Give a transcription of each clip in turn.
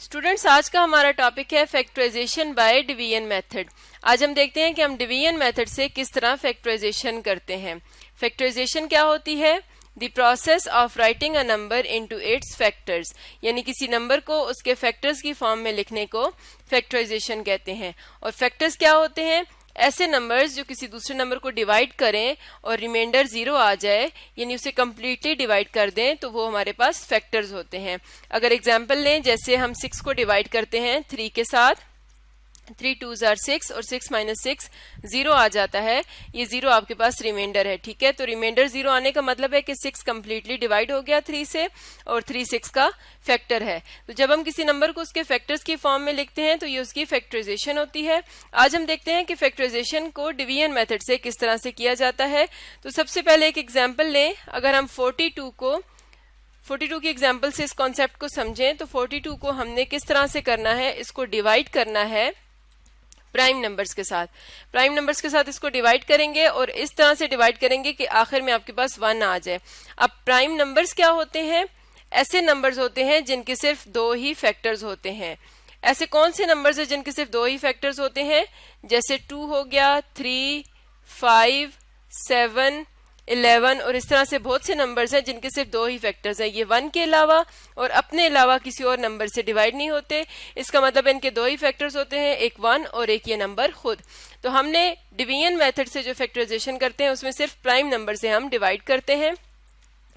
Students, आज का हमारा टॉपिक है फैक्टराइजेशन बाय डिवीजन मेथड। आज हम देखते हैं कि हम डिवीजन मेथड से किस तरह फैक्टराइजेशन करते हैं। फैक्टराइजेशन क्या होती है? The process of writing a number into its factors, यानी किसी नंबर को उसके फैक्टर्स की फॉर्म में लिखने को फैक्टराइजेशन कहते हैं। और फैक्टर्स क्या होते हैं? ऐसे नंबर्स जो किसी दूसरे नंबर को डिवाइड करें और रिमाइंडर 0 आ जाए, यानी उसे कम्प्लीटली डिवाइड कर दें, तो वो हमारे पास फैक्टर्स होते हैं। अगर एग्जांपल लें, जैसे हम 6 को डिवाइड करते हैं 3 के साथ, 3 2s are 6 और 6 - 6 0 आ जाता है। ये 0 आपके पास रिमाइंडर है, ठीक है। तो रिमाइंडर 0 आने का मतलब है कि 6 कम्प्लीटली डिवाइड हो गया 3 से, और 3 6 का फैक्टर है। तो जब हम किसी नंबर को उसके फैक्टर्स की फॉर्म में लिखते हैं तो ये उसकी फैक्टराइजेशन होती है। आज हम देखते हैं कि फैक्टराइजेशन को डिवीजन मेथड से किस तरह से किया जाता है। तो सबसे पहले एक एग्जाम्पल लें। अगर हम 42 की एग्जाम्पल से इस कॉन्सेप्ट को समझें, तो 42 को हमने किस तरह से करना है, इसको डिवाइड करना है प्राइम नंबर्स के साथ। प्राइम नंबर्स के साथ इसको डिवाइड करेंगे और इस तरह से डिवाइड करेंगे कि आखिर में आपके पास 1 आ जाए। अब प्राइम नंबर्स क्या होते हैं? ऐसे नंबर्स होते हैं जिनके सिर्फ 2 ही फैक्टर्स होते हैं। ऐसे कौन से नंबर्स हैं जिनके सिर्फ 2 ही फैक्टर्स होते हैं? जैसे 2 हो गया, 3, 5, 7, 11 और इस तरह से बहुत से नंबर्स हैं जिनके सिर्फ 2 ही फैक्टर्स हैं। ये 1 के अलावा और अपने अलावा किसी और नंबर से डिवाइड नहीं होते। इसका मतलब इनके 2 ही फैक्टर्स होते हैं, एक 1 और एक ये नंबर खुद। तो हमने डिवीजन मेथड से जो फैक्टराइजेशन करते हैं उसमें सिर्फ प्राइम नंबर से हम डिवाइड करते हैं।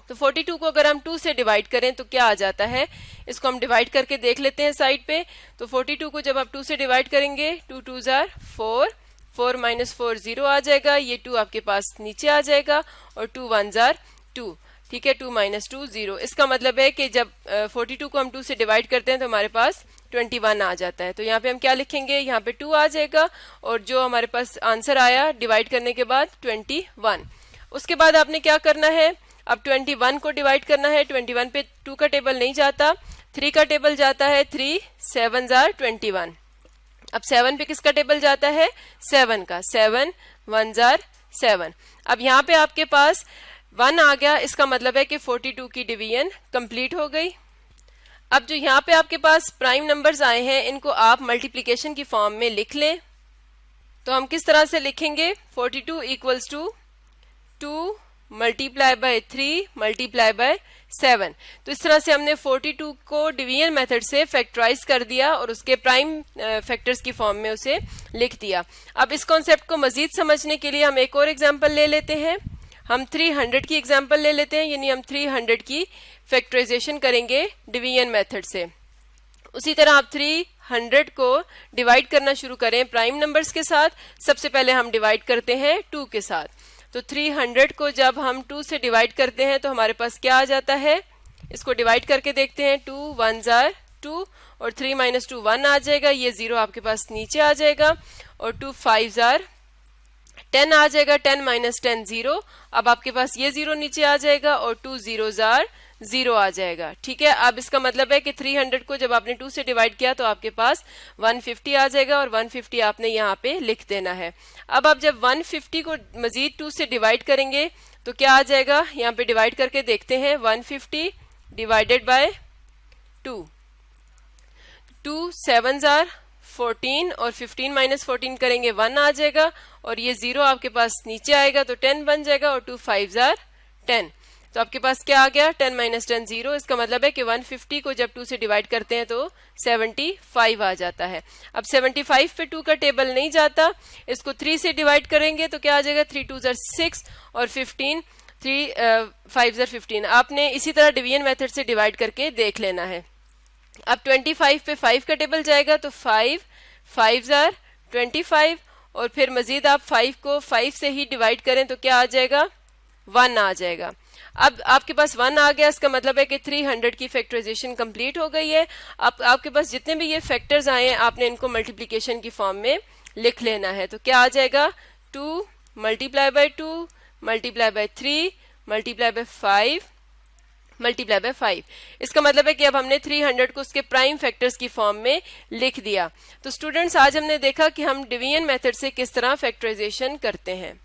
तो 42 को अगर हम 2 से डिवाइड करें तो क्या आ जाता है, इसको हम डिवाइड करके देख लेते हैं साइड पे। तो 42 को जब आप 2 से डिवाइड करेंगे, 2 2s are 4, 4 - 4 0 आ जाएगा, ये 2 आपके पास नीचे आ जाएगा, और 2 1s are 2, ठीक है। 2 - 2 0। इसका मतलब है कि जब 42 को हम 2 से डिवाइड करते हैं तो हमारे पास 21 आ जाता है। तो यहाँ पे हम क्या लिखेंगे, यहाँ पे 2 आ जाएगा और जो हमारे पास आंसर आया डिवाइड करने के बाद 21। उसके बाद आपने क्या करना है, अब 21 को डिवाइड करना है। 21 पे 2 का टेबल नहीं जाता, 3 का टेबल जाता है। 3 7s are 21। अब 7 पे किसका टेबल जाता है? 7 का। 7 1s are 7। अब यहाँ पे आपके पास 1 आ गया, इसका मतलब है कि 42 की डिवीजन कंप्लीट हो गई। अब जो यहाँ पे आपके पास प्राइम नंबर्स आए हैं, इनको आप मल्टीप्लिकेशन की फॉर्म में लिख लें। तो हम किस तरह से लिखेंगे? 42 = 2 मल्टीप्लाई बाय 3 मल्टीप्लाई बाय 7। तो इस तरह से हमने 42 को डिवीजन मेथड से फैक्टराइज कर दिया और उसके प्राइम फैक्टर्स की फॉर्म में उसे लिख दिया। अब इस कॉन्सेप्ट को मजीद समझने के लिए हम एक और एग्जांपल ले लेते हैं। हम 300 की एग्जांपल ले लेते हैं, यानी हम 300 की फैक्टराइजेशन करेंगे डिवीजन मेथड से। उसी तरह आप 300 को डिवाइड करना शुरू करें प्राइम नंबर्स के साथ। सबसे पहले हम डिवाइड करते हैं 2 के साथ। तो 300 को जब हम 2 से डिवाइड करते हैं तो हमारे पास क्या आ जाता है, इसको डिवाइड करके देखते हैं। 2 1s are 2 और 3 - 2 1 आ जाएगा, ये 0 आपके पास नीचे आ जाएगा, और 2 5s are 10 आ जाएगा। 10 - 10 0। अब आपके पास ये 0 नीचे आ जाएगा और 2 0s are 0 आ जाएगा, ठीक है। अब इसका मतलब है कि 300 को जब आपने 2 से डिवाइड किया तो आपके पास 150 आ जाएगा, और 150 आपने यहाँ पे लिख देना है। अब आप जब 150 को मजीद 2 से डिवाइड करेंगे तो क्या आ जाएगा, यहाँ पे डिवाइड करके देखते हैं। 150 डिवाइडेड बाय 2, 2 7s are 14 और 15 - 14 करेंगे 1 आ जाएगा, और ये 0 आपके पास नीचे आएगा तो 10 बन जाएगा, और 2 5s are 10। तो आपके पास क्या आ गया, 10 - 10 0। इसका मतलब है कि 150 को जब 2 से डिवाइड करते हैं तो 75 आ जाता है। अब 75 पे 2 का टेबल नहीं जाता, इसको 3 से डिवाइड करेंगे तो क्या आ जाएगा, 3 2s are 6 और 15, 3 5s are 15। आपने इसी तरह डिवीजन मेथड से डिवाइड करके देख लेना है। अब 25 पे 5 का टेबल जाएगा तो 5 5s are 25, और फिर मजीद आप 5 को 5 से ही डिवाइड करें तो क्या आ जाएगा, 1 आ जाएगा। अब आपके पास 1 आ गया, इसका मतलब है कि 300 की फैक्टराइजेशन कंप्लीट हो गई है। अब आपके पास जितने भी ये फैक्टर्स आए हैं आपने इनको मल्टीप्लिकेशन की फॉर्म में लिख लेना है। तो क्या आ जाएगा, 2 multiply by 2 multiply by 3 multiply by 5 multiply by 5। इसका मतलब है कि अब हमने 300 को उसके प्राइम फैक्टर्स की फॉर्म में लिख दिया। तो स्टूडेंट्स, आज हमने देखा कि हम डिवीजन मेथड से किस तरह फैक्टराइजेशन करते हैं।